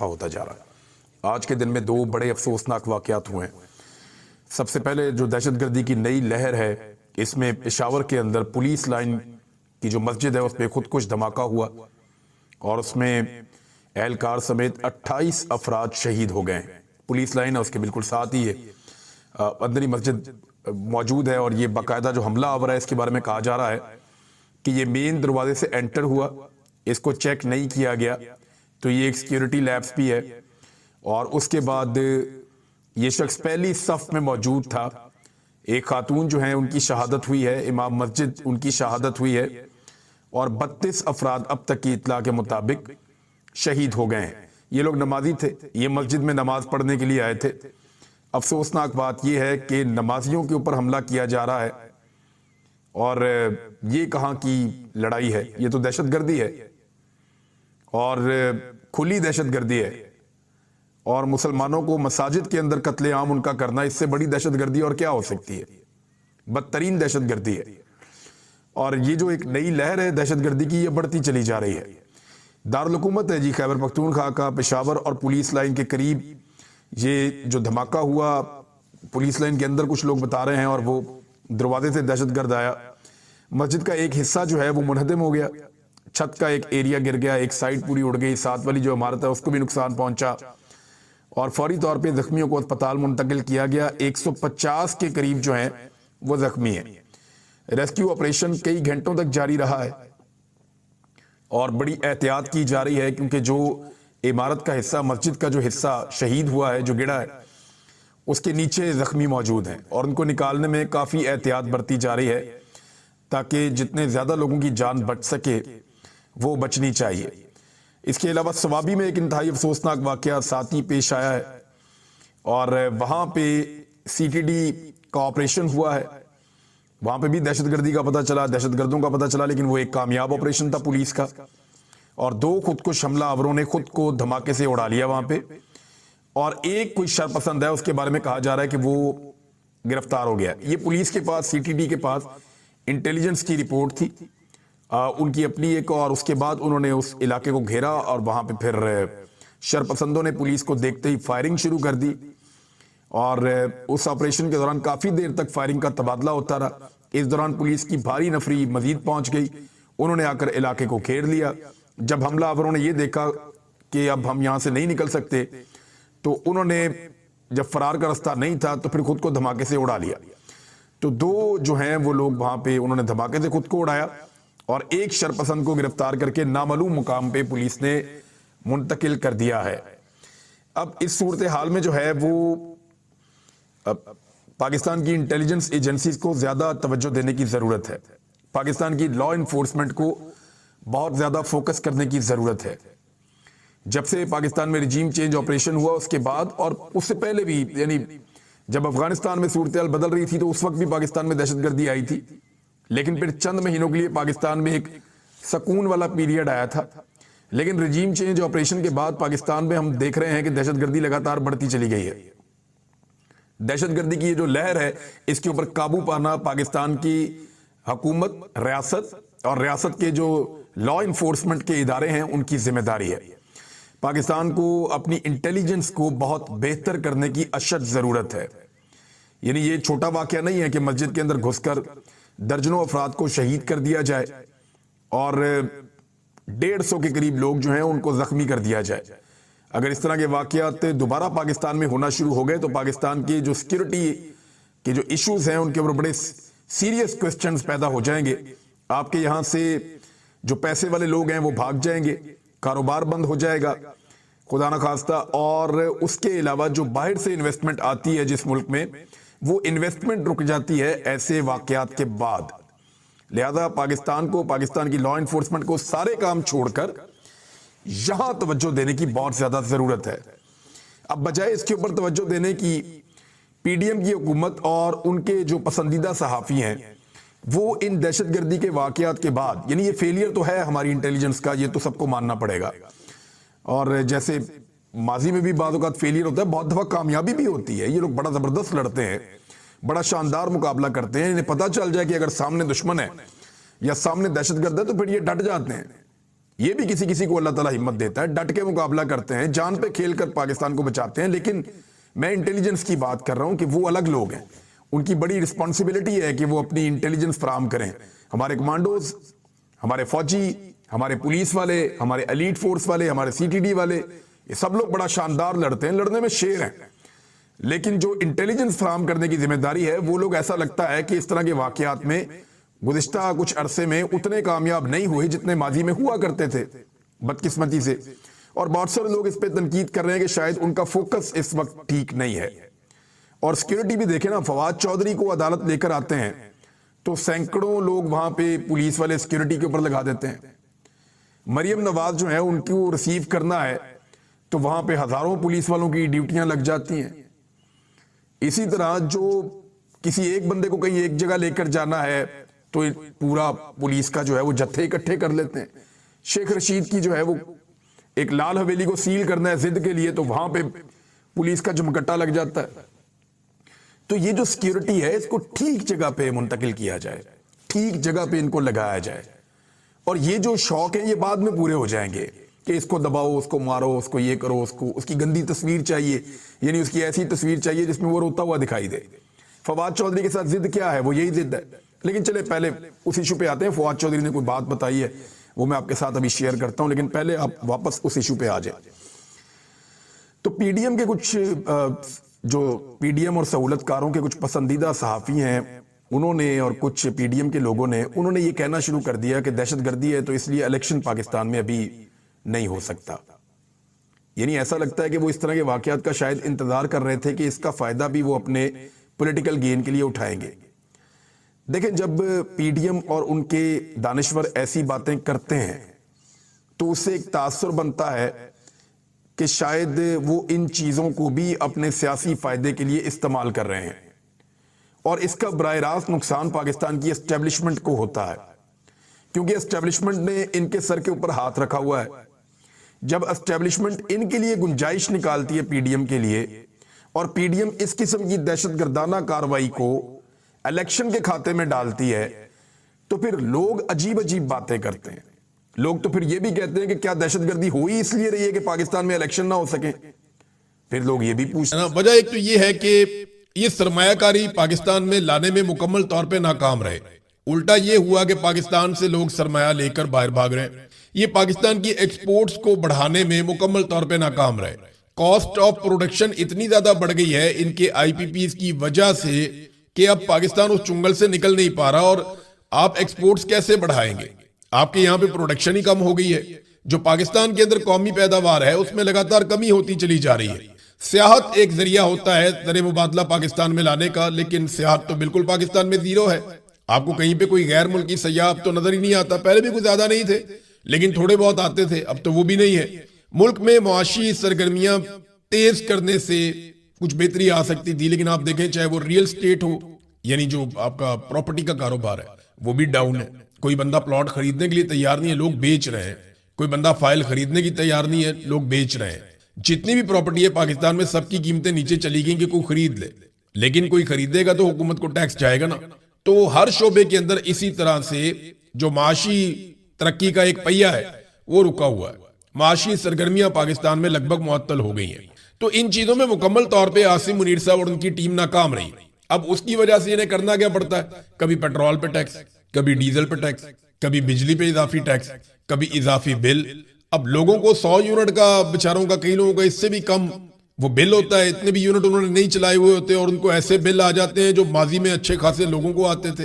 इजाफा होता जा रहा है। आज के दिन में दो बड़े अफसोसनाक वाकयात हुए हैं। सबसे पहले जो दहशतगर्दी की नई लहर है, इसमें पेशावर के अंदर पुलिस लाइन की जो मस्जिद है उस पर खुदकुश धमाका हुआ और उसमें एहलकार समेत 28 अफराद शहीद हो गए। पुलिस लाइन है उसके बिल्कुल साथ ही है अंदर ही मस्जिद मौजूद है और ये बाकायदा जो हमला आवर है इसके बारे में कहा जा रहा है कि ये मेन दरवाजे से एंटर हुआ, इसको चेक नहीं किया गया, तो ये एक सिक्योरिटी लैब्स भी है और उसके बाद ये शख्स पहली सफ में मौजूद था। एक खातून जो है उनकी शहादत हुई है, इमाम मस्जिद उनकी शहादत हुई है और 32 अफराद अब तक की इत्तला के मुताबिक शहीद हो गए हैं। ये लोग नमाजी थे, ये मस्जिद में नमाज पढ़ने के लिए आए थे। अफसोसनाक बात यह है कि नमाजियों के ऊपर हमला किया जा रहा है और ये कहाँ की लड़ाई है, ये तो दहशतगर्दी है और खुली दहशतगर्दी है और मुसलमानों को मसाजिद के अंदर कत्लेआम उनका करना, इससे बड़ी दहशतगर्दी और क्या हो सकती है। बदतरीन दहशतगर्दी है और ये जो एक नई लहर है दहशतगर्दी की, ये बढ़ती चली जा रही है। दारुल हुकूमत है जी खैबर पख्तूनख्वा का पेशावर और पुलिस लाइन के करीब ये जो धमाका हुआ, पुलिस लाइन के अंदर कुछ लोग बता रहे हैं और वो दरवाजे से दहशतगर्द आया। मस्जिद का एक हिस्सा जो है वो मुनहदम हो गया, छत का एक एरिया गिर गया, एक साइड पूरी उड़ गई, साथ वाली जो इमारत है उसको भी नुकसान पहुंचा और फौरी तौर पे जख्मियों को अस्पताल मुंतकिल किया गया। 150 के करीब जो हैं वो जख्मी हैं। रेस्क्यू ऑपरेशन कई घंटों तक जारी रहा है और बड़ी एहतियात की जा रही है क्योंकि जो इमारत का हिस्सा, मस्जिद का जो हिस्सा शहीद हुआ है, जो गिरा है, उसके नीचे जख्मी मौजूद हैं और उनको निकालने में काफ़ी एहतियात बरती जा रही है ताकि जितने ज़्यादा लोगों की जान बच सके वो बचनी चाहिए। इसके अलावा सवाबी में एक इंतहाई अफसोसनाक वाकया साथ ही पेश आया है और वहाँ पे CTD का ऑपरेशन हुआ है। वहाँ पे भी दहशतगर्दी का पता चला, दहशतगर्दों का पता चला, लेकिन वो एक कामयाब ऑपरेशन था पुलिस का और दो खुदकुश हमलावरों ने खुद को धमाके से उड़ा लिया वहाँ पे और एक कोई शरपसंद है उसके बारे में कहा जा रहा है कि वो गिरफ्तार हो गया। ये पुलिस के पास, CTD के पास इंटेलिजेंस की रिपोर्ट थी उनकी अपनी एक, और उसके बाद उन्होंने उस इलाके को घेरा और वहां पे फिर शरपसंदों ने पुलिस को देखते ही फायरिंग शुरू कर दी और उस ऑपरेशन के दौरान काफी देर तक फायरिंग का तबादला होता रहा। इस दौरान पुलिस की भारी नफरी मजीद पहुंच गई, उन्होंने आकर इलाके को घेर लिया। जब हमलावरों ने यह देखा कि अब हम यहां से नहीं निकल सकते तो उन्होंने, जब फरार का रास्ता नहीं था तो फिर खुद को धमाके से उड़ा लिया। तो दो जो हैं वो लोग वहां पे उन्होंने धमाके से खुद को उड़ाया और एक शरपसंद को गिरफ्तार करके नामालूम मुकाम पे पुलिस ने मुंतकिल कर दिया है। अब इस सूरत हाल में जो है वो पाकिस्तान की इंटेलिजेंस एजेंसीज को ज्यादा तवज्जो देने की जरूरत है। पाकिस्तान की लॉ इन्फोर्समेंट को बहुत ज्यादा फोकस करने की जरूरत है। जब से पाकिस्तान में रिजीम चेंज ऑपरेशन हुआ उसके बाद और उससे पहले भी, यानी जब अफगानिस्तान में सूरत हाल बदल रही थी तो उस वक्त भी पाकिस्तान में दहशतगर्दी आई थी, लेकिन फिर चंद महीनों के लिए पाकिस्तान में एक सुकून वाला पीरियड आया था। लेकिन रिजीम चेंज ऑपरेशन के बाद पाकिस्तान में हम देख रहे हैं कि दहशतगर्दी लगातार बढ़ती चली गई है। दहशतगर्दी की ये जो लहर है इसके ऊपर काबू पाना पाकिस्तान की हुकूमत, रियासत और रियासत के जो लॉ इन्फोर्समेंट के इदारे हैं उनकी जिम्मेदारी है। पाकिस्तान को अपनी इंटेलिजेंस को बहुत बेहतर करने की अशद जरूरत है। यानी ये छोटा वाकया नहीं है कि मस्जिद के अंदर घुसकर दर्जनों अफराद को शहीद कर दिया जाए और 150 के करीब लोग जो हैं उनको जख्मी कर दिया जाए। अगर इस तरह के वाकयात दोबारा पाकिस्तान में होना शुरू हो गए तो पाकिस्तान की जो सिक्योरिटी के जो इश्यूज हैं उनके ऊपर बड़े सीरियस क्वेश्चंस पैदा हो जाएंगे। आपके यहां से जो पैसे वाले लोग हैं वो भाग जाएंगे, कारोबार बंद हो जाएगा खुदा ना खास्ता, और उसके अलावा जो बाहर से इन्वेस्टमेंट आती है जिस मुल्क में, वो इन्वेस्टमेंट रुक जाती है ऐसे वाकयात के बाद। लिहाजा पाकिस्तान को, पाकिस्तान की लॉ इन्फोर्समेंट को सारे काम छोड़कर यहां तवज्जो देने की बहुत ज्यादा जरूरत है। अब बजाय इसके ऊपर तवज्जो देने की PDM की हुकूमत और उनके जो पसंदीदा सहाफी हैं वो इन दहशतगर्दी के वाकयात के बाद, यानी ये फेलियर तो है हमारी इंटेलिजेंस का, ये तो सबको मानना पड़ेगा, और जैसे माजी में भी बाद औक़ात फेलियर होता है, बहुत दफा कामयाबी भी होती है। ये लोग बड़ा जबरदस्त लड़ते हैं, बड़ा शानदार मुकाबला करते हैं। इन्हें पता चल जाए कि अगर सामने दुश्मन है या सामने दहशतगर्द है तो फिर ये डट जाते हैं, ये भी किसी किसी को अल्लाह ताला हिम्मत देता है, डट के मुकाबला करते हैं, जान पे खेल कर पाकिस्तान को बचाते हैं। लेकिन मैं इंटेलिजेंस की बात कर रहा हूं कि वो अलग लोग हैं, उनकी बड़ी रिस्पॉन्सिबिलिटी है कि वो अपनी इंटेलिजेंस फराम करें। हमारे कमांडोज, हमारे फौजी, हमारे पुलिस वाले, हमारे एलीट फोर्स वाले, हमारे सीटीडी वाले, ये सब लोग बड़ा शानदार लड़ते हैं, लड़ने में शेर हैं। लेकिन जो इंटेलिजेंस फराम करने की जिम्मेदारी है, वो लोग ऐसा लगता है कि इस तरह के वाकयात में गुज़िश्ता कुछ अरसे में उतने कामयाब नहीं हुए जितने माजी में हुआ करते थे, बदकिस्मती से। और बहुत सारे लोग इस पे तनकीद कर रहे हैं कि शायद उनका फोकस इस वक्त ठीक नहीं है। और सिक्योरिटी भी देखे ना, फवाद चौधरी को अदालत लेकर आते हैं तो सैकड़ों लोग वहां पे पुलिस वाले सिक्योरिटी के ऊपर लगा देते हैं। मरियम नवाज जो है, उनको रिसीव करना है तो वहां पे हजारों पुलिस वालों की ड्यूटियां लग जाती हैं। इसी तरह जो किसी एक बंदे को कहीं एक जगह लेकर जाना है तो पूरा पुलिस का जो है वो जत्थे इकट्ठे कर लेते हैं। शेख रशीद की जो है वो एक लाल हवेली को सील करना है जिद के लिए, तो वहां पे पुलिस का जमकट्टा लग जाता है। तो ये जो सिक्योरिटी है, इसको ठीक जगह पे मुंतकिल किया जाए, ठीक जगह पे इनको लगाया जाए। और ये जो शौक है ये बाद में पूरे हो जाएंगे कि इसको दबाओ, उसको मारो, उसको ये करो, उसको उसकी गंदी तस्वीर चाहिए, यानी उसकी ऐसी तस्वीर चाहिए जिसमें वो रोता हुआ दिखाई दे। फवाद चौधरी के साथ जिद क्या है? वो यही जिद है। लेकिन चले पहले उस इशू पे आते हैं। फवाद चौधरी ने कोई बात बताई है, वो मैं आपके साथ अभी शेयर करता हूं, लेकिन पहले आप वापस उस इशू पे आ जाए। तो पीडीएम के कुछ जो पीडीएम और सहूलतकारों के कुछ पसंदीदा सहाफ़ी हैं, उन्होंने और कुछ पीडीएम के लोगों ने उन्होंने ये कहना शुरू कर दिया कि दहशतगर्दी है तो इसलिए इलेक्शन पाकिस्तान में अभी नहीं हो सकता। यानी ऐसा लगता है कि वो इस तरह के वाकयात का शायद इंतजार कर रहे थे कि इसका फायदा भी वो अपने पॉलिटिकल गेन के लिए उठाएंगे। देखें, जब पीडीएम और उनके दानिश्वर ऐसी बातें करते हैं तो उससे एक तासुर बनता है कि शायद वो इन चीजों को भी अपने सियासी फायदे के लिए इस्तेमाल कर रहे हैं, और इसका बराह रास्त नुकसान पाकिस्तान की एस्टेब्लिशमेंट को होता है, क्योंकि एस्टेब्लिशमेंट ने इनके सर के ऊपर हाथ रखा हुआ है। जब एस्टेब्लिशमेंट इनके लिए गुंजाइश निकालती है पीडीएम के लिए, और पीडीएम इस किस्म की दहशतगर्दाना कार्रवाई को इलेक्शन के खाते में डालती है, तो फिर लोग अजीब अजीब बातें करते हैं। लोग तो फिर ये भी कहते हैं कि क्या दहशतगर्दी हो ही इसलिए रही है कि पाकिस्तान में इलेक्शन ना हो सके। फिर लोग ये भी पूछते हैं, वजह एक तो ये है कि ये सरमायाकारी पाकिस्तान में लाने में मुकम्मल तौर पे नाकाम रहे। उल्टा ये हुआ कि पाकिस्तान से लोग सरमाया लेकर बाहर भाग रहे हैं। ये पाकिस्तान की एक्सपोर्ट्स को बढ़ाने में मुकम्मल तौर पे नाकाम रहे। कॉस्ट ऑफ प्रोडक्शन इतनी ज्यादा बढ़ गई है इनके आईपीपीज की वजह से कि अब पाकिस्तान उस चुंगल से निकल नहीं पा रहा। और आप एक्सपोर्ट्स कैसे बढ़ाएंगे? आपके यहाँ पे प्रोडक्शन ही कम हो गई है। जो पाकिस्तान के अंदर कौमी पैदावार है उसमें लगातार कमी होती चली जा रही है। सियाहत एक जरिया होता है ज़र मुबादला पाकिस्तान में लाने का, लेकिन सियाहत तो बिल्कुल पाकिस्तान में जीरो है। आपको कहीं पे कोई गैर मुल्की सयाह अब तो नजर ही नहीं आता। पहले भी कुछ ज्यादा नहीं थे, लेकिन थोड़े बहुत आते थे, अब तो वो भी नहीं है। मुल्क में मुआशी सरगर्मियां तेज करने से कुछ बेहतरी आ सकती थी, लेकिन आप देखें चाहे वो रियल स्टेट हो, यानी जो आपका प्रॉपर्टी का कारोबार है, वो भी डाउन है। कोई बंदा प्लॉट खरीदने के लिए तैयार नहीं है, लोग बेच रहे हैं। कोई बंदा फाइल खरीदने की तैयार नहीं है, लोग बेच रहे हैं। जितनी भी प्रॉपर्टी है पाकिस्तान में, सबकी कीमतें नीचे चली गई कि कोई खरीद ले, लेकिन कोई खरीदेगा तो हुकूमत को टैक्स जाएगा ना। तो हर शोबे के अंदर इसी तरह से जो माशी तरक्की का एक पहिया है वो रुका हुआ है। माशी सरगर्मियां पाकिस्तान में लगभग मुअत्तल हो गई हैं। तो इन चीजों में मुकम्मल तौर पे आसिम मुनीर साहब और उनकी टीम नाकाम रही। अब उसकी वजह से इन्हें करना क्या पड़ता है? कभी पेट्रोल पे टैक्स, कभी डीजल पे टैक्स, कभी बिजली पे इजाफी टैक्स, कभी इजाफी बिल। अब लोगों को 100 यूनिट का, बेचारों का, कई लोगों का इससे भी कम वो बिल होता है। इतने भी यूनिट उन्होंने नहीं चलाए हुए होते और उनको ऐसे बिल आ जाते हैं जो माजी में अच्छे खासे लोगों को आते थे।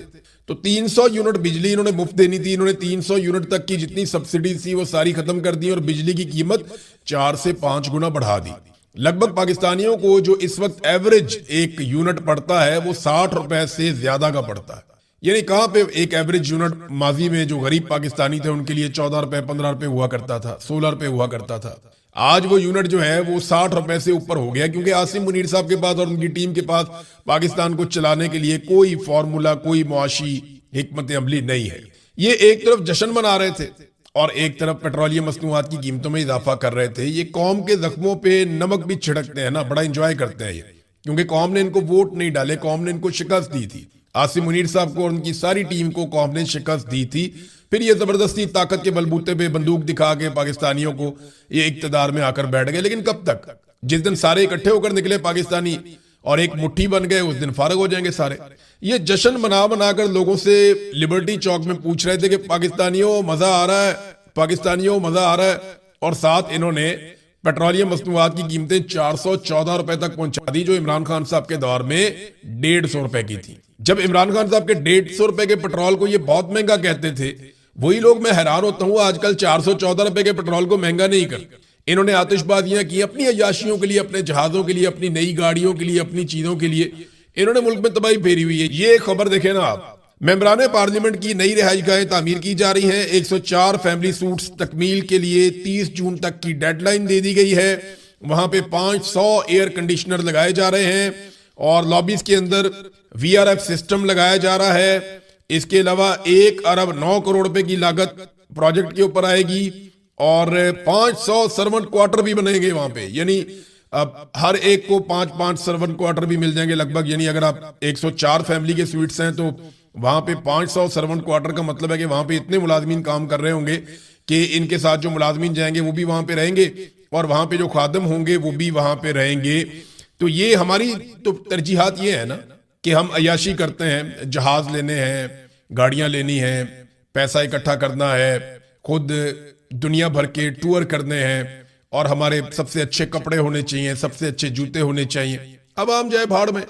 तो 300 यूनिट बिजली इन्होंने मुफ्त देनी थी। इन्होंने 300 यूनिट तक की जितनी सब्सिडी थी वो सारी खत्म कर दी और बिजली की कीमत 4 से 5 गुना बढ़ा दी। लगभग पाकिस्तानियों को जो इस वक्त एवरेज एक यूनिट पड़ता है वो 60 रुपए से ज्यादा का पड़ता है। यानी कहां पे एक एवरेज यूनिट माजी में जो गरीब पाकिस्तानी थे उनके लिए 14 रुपए, 15 रुपए हुआ करता था, 16 रुपए हुआ करता था। आज वो यूनिट जो है वो 60 रुपए से ऊपर हो गया, क्योंकि आसिम मुनीर साहब के पास और उनकी टीम के पास पाकिस्तान को चलाने के लिए कोई फॉर्मूला, कोई मुआशी हिकमत अमली नहीं है। ये एक तरफ जश्न मना रहे थे और एक तरफ पेट्रोलियम मसनूआत की कीमतों में इजाफा कर रहे थे। ये कौम के जख्मों पे नमक भी छिड़कते हैं ना, बड़ा इंजॉय करते हैं ये, क्योंकि कौम ने इनको वोट नहीं डाले, कौम ने इनको शिकस्त दी थी। आसिम मुनीर साहब को और उनकी सारी टीम को कौम ने शिकस्त दी थी। फिर ये जबरदस्ती ताकत के बलबूते पे बंदूक दिखा के पाकिस्तानियों को ये इक्तदार में आकर बैठ गए। लेकिन कब तक? जिस दिन सारे इकट्ठे होकर निकले पाकिस्तानी और एक मुट्ठी बन गए, उस दिन फारग हो जाएंगे सारे। ये जश्न मना बनाकर लोगों से लिबर्टी चौक में पूछ रहे थे कि पाकिस्तानियों मजा आ रहा है, पाकिस्तानियों मजा आ रहा है। और साथ इन्होंने पेट्रोलियम मसनूआत की कीमतें 414 रुपए तक पहुंचा दी, जो इमरान खान साहब के दौर में 150 रुपए की थी। जब इमरान खान साहब के 150 रुपए के पेट्रोल को ये बहुत महंगा कहते थे, वही लोग, मैं हैरान होता हूं, आजकल 414 रुपए के पेट्रोल को महंगा नहीं करते। इन्होंने आतिशबाजियां की अपनी अय्याशियों के लिए, अपने जहाजों के लिए, अपनी नई गाड़ियों के लिए, अपनी चीजों के लिए। इन्होंने मुल्क में तबाही फेरी हुई है। ये खबर देखें ना आप, मेंबरान पार्लियामेंट की नई रिहाइशगाहें तामीर की जा रही हैं। 104 फैमिली सूट्स तकमील के लिए 30 जून तक की डेडलाइन दे दी गई है। वहां पे 500 एयर कंडीशनर लगाए जा रहे हैं और लॉबीज के अंदर VRF सिस्टम लगाया जा रहा है। इसके अलावा 1 अरब 9 करोड़ रुपए की लागत प्रोजेक्ट के ऊपर आएगी और 500 सर्वेंट क्वार्टर भी बनेंगे वहां पे। यानी अब हर एक को 5-5 सर्वेंट क्वार्टर भी मिल जाएंगे लगभग। यानी अगर आप 104 फैमिली के स्वीट्स हैं तो वहां पे 500 सर्वेंट क्वार्टर का मतलब है कि वहां पे इतने मुलाजमीन काम कर रहे होंगे कि इनके साथ जो मुलाजमीन जाएंगे वो भी वहां पे रहेंगे और वहां पे जो खादम होंगे वो भी वहां पे रहेंगे। तो ये हमारी तो तरजीहात ये है ना कि हम अयाशी करते हैं, जहाज लेने हैं, गाड़ियां लेनी हैं, पैसा इकट्ठा करना है, खुद दुनिया भर के टूर करने हैं और हमारे सबसे अच्छे कपड़े होने चाहिए, सबसे अच्छे जूते होने चाहिए। अब आम जाए भाड़ में,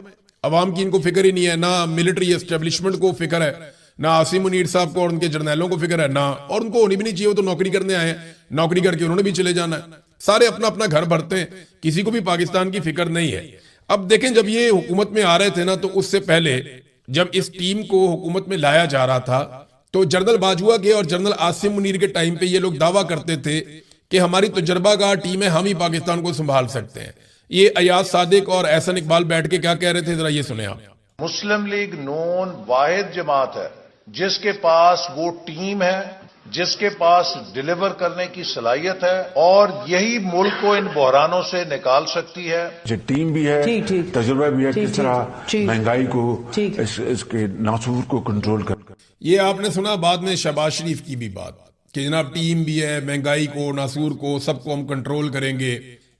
अवाम की इनको फिक्र ही नहीं है। ना मिलिट्री एस्टेब्लिशमेंट को फिक्र है, ना आसिम मुनीर साहब को और उनके जर्नैलों को फिक्र है, ना, और उनको होनी भी नहीं चाहिए। वो तो नौकरी करने आए हैं, नौकरी करके उन्होंने भी चले जाना है। सारे अपना अपना घर भरते हैं, किसी को भी पाकिस्तान की फिक्र नहीं है। अब देखें, जब ये हुकूमत में आ रहे थे ना, तो उससे पहले जब इस टीम को हुकूमत में लाया जा रहा था तो जनरल बाजवा के और जनरल आसिम मुनीर के टाइम पे ये लोग दावा करते थे कि हमारी तजुर्बाकार टीम है, हम ही पाकिस्तान को संभाल सकते हैं। ये अयाज सादिक और एहसन इकबाल बैठ के क्या कह रहे थे, जरा ये सुने आप। मुस्लिम लीग नून वाहिद जमात है जिसके पास वो टीम है, जिसके पास डिलीवर करने की सलाहियत है और यही मुल्क को इन बहरानों से निकाल सकती है। जो टीम भी है, तजुर्बा भी है, किस तरह महंगाई को, इसके नासूर को कंट्रोल कर। ये आपने सुना बाद में शहबाज शरीफ की भी बात कि जनाब टीम भी है, महंगाई को, नासूर को, सबको हम कंट्रोल करेंगे।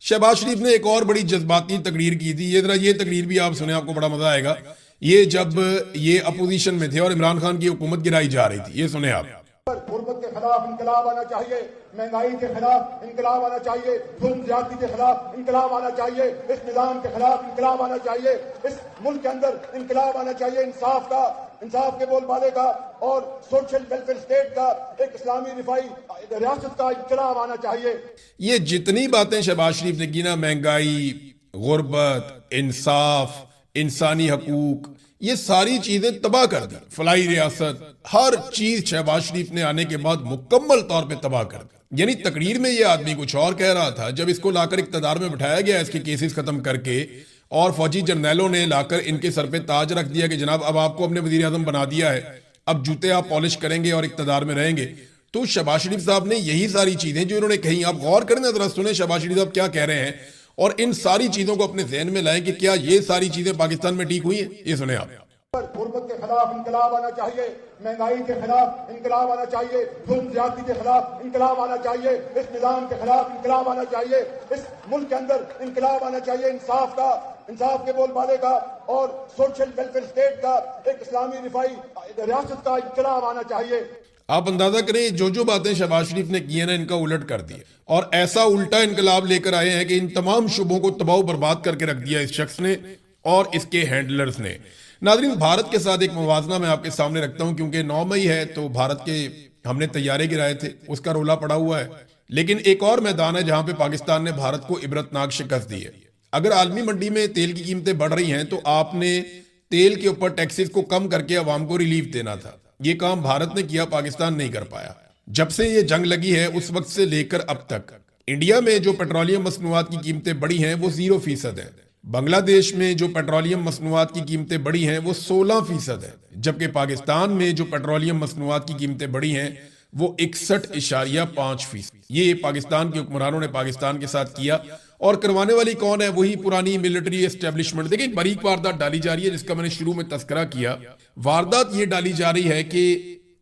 शहबाज शरीफ ने एक और बड़ी जज्बाती तकरीर की थी। ये जरा ये तकरीर भी आप सुने, आपको बड़ा मजा आएगा। ये जब ये अपोजिशन में थे और इमरान खान की हुकूमत गिराई जा रही थी, ये सुने आप। गुर्बत के खिलाफ इंकलाब आना चाहिए, महंगाई के खिलाफ इंकलाब आना चाहिए, जुल्म ज्यादती के खिलाफ इंकलाब आना चाहिए, इस निजाम के खिलाफ इंकलाब आना चाहिए, इस मुल्क के अंदर इंकलाब आना चाहिए, इंसाफ का, इंसाफ के बोलबाले का और सोशल वेलफेयर स्टेट का, एक इस्लामी रिफाई रियासत का इंकलाब आना चाहिए। ये जितनी बातें शहबाज शरीफ ने की ना, महंगाई, गुर्बत, इंसाफ, इंसानी हकूक, ये सारी चीजें तबाह कर दी। फलाई रियासत, हर चीज शहबाज शरीफ ने आने के बाद मुकम्मल तौर पे तबाह कर दी। यानी तकरीर में ये आदमी कुछ और कह रहा था, जब इसको लाकर इक्तदार में बिठाया गया, इसके केसेस खत्म करके, और फौजी जर्नैलों ने लाकर इनके सर पे ताज रख दिया कि जनाब अब आपको हमने वजीर आजम बना दिया है, अब जूते आप पॉलिश करेंगे और इक्तदार में रहेंगे। तो शहबाज शरीफ साहब ने यही सारी चीजें जो इन्होंने कही, आप गौर करें, जरा सुने शहबाज शरीफ साहब क्या कह रहे हैं और इन सारी चीजों को अपने ज़हन में लाएं कि क्या ये सारी चीजें पाकिस्तान में ठीक हुई हैं। ये सुने आप। गुर्बत के खिलाफ इंकलाब आना चाहिए, महंगाई के खिलाफ इंकलाब आना चाहिए, जुल्म ज्यादती के खिलाफ इंकलाब आना चाहिए, इस निजाम के खिलाफ इंकलाब आना चाहिए, इस मुल्क के अंदर इंकलाब आना चाहिए, इंसाफ का, इंसाफ के बोलबाले का और सोशल वेलफेयर स्टेट का, एक इस्लामी रिफाई रियासत का इंकलाब आना चाहिए। आप अंदाजा करें, जो जो बातें शहबाज शरीफ ने की है ना, इनका उलट कर दिया और ऐसा उल्टा इनकलाब लेकर आए हैं कि इन तमाम शुबों को तबाह बर्बाद करके रख दिया इस शख्स ने और इसके हैंडलर्स ने। नाज़रीन, भारत के साथ एक मुवाजना मैं आपके सामने रखता हूं, क्योंकि 9 मई है तो भारत के हमने तैयारे गिराए थे, उसका रोला पड़ा हुआ है। लेकिन एक और मैदान है जहां पे पाकिस्तान ने भारत को इबरतनाक शिकस्त दी है। अगर आलमी मंडी में तेल की कीमतें बढ़ रही हैं तो आपने तेल के ऊपर टैक्सेस को कम करके अवाम को रिलीफ देना था। ये काम भारत ने किया, पाकिस्तान नहीं कर पाया। जब से ये जंग लगी है उस वक्त से लेकर अब तक इंडिया में जो पेट्रोलियम मसनूआत की कीमतें बढ़ी हैं वो 0% है। बांग्लादेश में जो पेट्रोलियम मसनूआत की कीमतें बढ़ी हैं वो 16% है, जबकि पाकिस्तान में जो पेट्रोलियम मसनूआत की कीमतें बढ़ी हैं वो 61.5%। ये पाकिस्तान के हुक्मरानों ने पाकिस्तान के साथ किया और करवाने वाली कौन है? वही पुरानी मिलिट्री एस्टेब्लिशमेंट। देखिए, बारीक वारदात डाली जा रही है जिसका मैंने शुरू में तस्करा किया। वारदात ये डाली जा रही है कि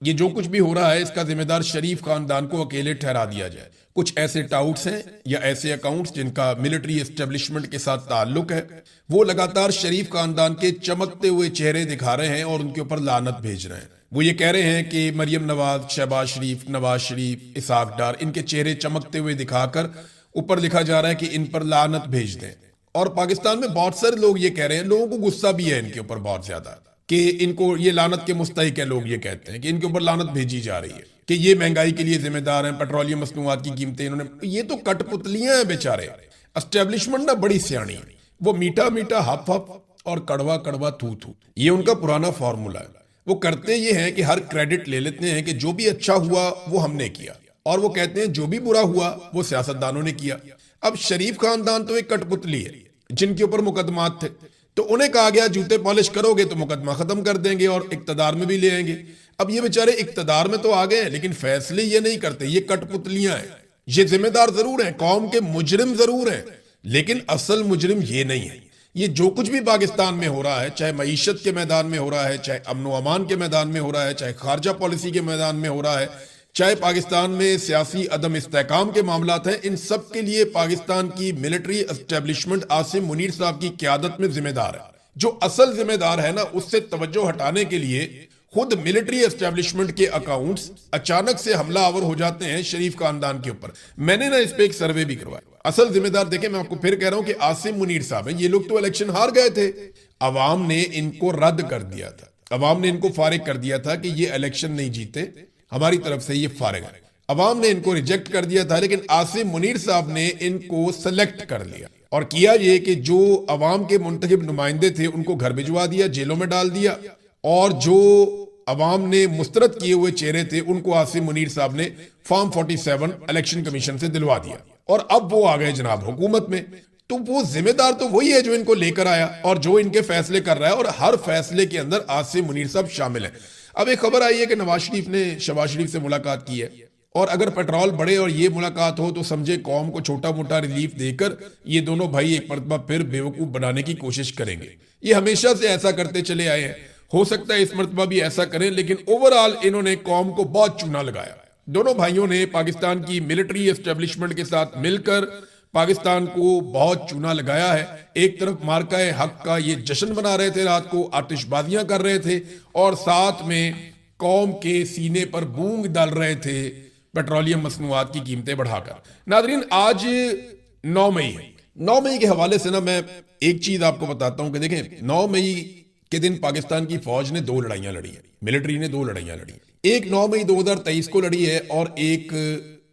ये जो कुछ भी हो रहा है इसका जिम्मेदार शरीफ खानदान को अकेले ठहरा दिया जाए। कुछ ऐसे टाउट्स हैं या ऐसे अकाउंट्स जिनका मिलिट्री एस्टेब्लिशमेंट के साथ ताल्लुक है, वो लगातार शरीफ खानदान के चमकते हुए चेहरे दिखा रहे हैं और उनके ऊपर लानत भेज रहे हैं। वो ये कह रहे हैं कि मरियम नवाज, शहबाज शरीफ, नवाज शरीफ, इसाक डार, इनके चेहरे चमकते हुए दिखाकर ऊपर लिखा जा रहा है कि इन पर लानत भेज दें। और पाकिस्तान में बहुत सारे लोग ये कह रहे हैं, लोगों को गुस्सा भी है इनके ऊपर बहुत ज्यादा कि इनको ये लानत के मुस्तहिक है। लोग ये कहते हैं कि इनके ऊपर लानत भेजी जा रही है कि ये महंगाई के लिए जिम्मेदार हैं, पेट्रोलियम मसनूआत की कीमतें इन्होंने, ये तो कठपुतलियां हैं बेचारे। एस्टेब्लिशमेंट ना बड़ी सियाणी है, वो मीठा मीठा हप हप और कड़वा कड़वा थू थू, ये उनका पुराना फॉर्मूला है। वो करते ये हैं कि हर क्रेडिट ले लेते हैं कि जो भी अच्छा हुआ वो हमने किया, और वो कहते हैं जो भी बुरा हुआ वो सियासतदानों ने किया। अब शरीफ खानदान तो एक कठपुतली है जिनके ऊपर मुकदमात थे, तो उन्हें कहा गया जूते पॉलिश करोगे तो मुकदमा खत्म कर देंगे और इक्तदार में भी ले आएंगे। अब ये बेचारे इक्तदार में तो आ गए हैं लेकिन फैसले ये नहीं करते, ये कठपुतलियां हैं। ये जिम्मेदार जरूर हैं, कौम के मुजरिम जरूर हैं, लेकिन असल मुजरिम ये नहीं है। ये जो कुछ भी पाकिस्तान में हो रहा है, चाहे मईशत के मैदान में हो रहा है, चाहे अमन व अमान के मैदान में हो रहा है, चाहे खारजा पॉलिसी के मैदान में हो रहा है, चाहे पाकिस्तान में सियासी अदम इस्तेकाम के मामलात हैं, इन सब के लिए पाकिस्तान की मिलिट्री एस्टेब्लिशमेंट आसिम मुनीर साहब की क़यादत में जिम्मेदार है। जो असल जिम्मेदार है ना, उससे तवज्जो हटाने के लिए खुद मिलिट्री एस्टेब्लिशमेंट के अकाउंट्स अचानक से हमला आवर हो जाते हैं शरीफ खानदान के ऊपर। मैंने ना इस पे एक सर्वे भी करवाया। असल जिम्मेदार देखें, मैं आपको फिर कह रहा हूं कि आसिम मुनीर साहब हैं। ये लोग तो इलेक्शन हार गए थे, अवाम ने इनको रद्द कर दिया था, अवाम ने इनको फारिग कर दिया था कि ये इलेक्शन नहीं जीते, हमारी तरफ से ये फारिग है। अवाम ने इनको रिजेक्ट कर दिया था, लेकिन आसिम मुनीर साहब ने इनको सेलेक्ट कर लिया और किया ये कि जो अवाम के मुंतखब नुमाइंदे थे उनको घर भिजवा दिया, जेलों में डाल दिया, और जो अवाम ने मुस्तरद किए हुए चेहरे थे उनको आसिम मुनीर साहब ने फॉर्म 47 इलेक्शन कमीशन से दिलवा दिया, और अब वो आ गए जनाब हुकूमत में। तो वो जिम्मेदार तो वही है जो इनको लेकर आया और जो इनके फैसले कर रहा है, और हर फैसले के अंदर आसिम मुनीर साहब शामिल है। अब एक खबर आई है कि नवाज शरीफ ने शहबाज शरीफ से मुलाकात की है, और अगर पेट्रोल बढ़े और ये मुलाकात हो तो समझे कौम को छोटा मोटा रिलीफ देकर ये दोनों भाई एक मरतबा फिर बेवकूफ बनाने की कोशिश करेंगे। ये हमेशा से ऐसा करते चले आए हैं, हो सकता है इस मरतबा भी ऐसा करें, लेकिन ओवरऑल इन्होंने कौम को बहुत चूना लगाया। दोनों भाइयों ने पाकिस्तान की मिलिट्री एस्टेब्लिशमेंट के साथ मिलकर पाकिस्तान को बहुत चूना लगाया है। एक तरफ मार्का-ए हक का ये जश्न बना रहे थे, रात को आतिशबाजियां कर रहे थे, और साथ में कौम के सीने पर बूंद डाल रहे थे पेट्रोलियम मसनूआत की कीमतें बढ़ाकर। नादरीन, आज 9 मई है। 9 मई के हवाले से ना मैं एक चीज आपको बताता हूं कि देखें, 9 मई के दिन पाकिस्तान की फौज ने 2 लड़ाइयां लड़ी हैं, मिलिट्री ने 2 लड़ाइयां लड़ी। एक 9 मई 2023 को लड़ी है और एक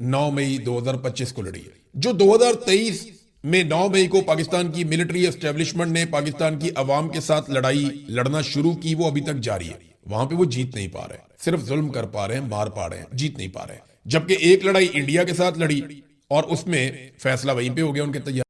9 मई 2025 को लड़ी है। जो 2023 में 9 मई को पाकिस्तान की मिलिट्री एस्टेब्लिशमेंट ने पाकिस्तान की अवाम के साथ लड़ाई लड़ना शुरू की, वो अभी तक जारी है। वहां पे वो जीत नहीं पा रहे, सिर्फ जुल्म कर पा रहे हैं, मार पा रहे हैं, जीत नहीं पा रहे हैं। जबकि एक लड़ाई इंडिया के साथ लड़ी और उसमें फैसला वहीं पे हो गया उनके तैयार।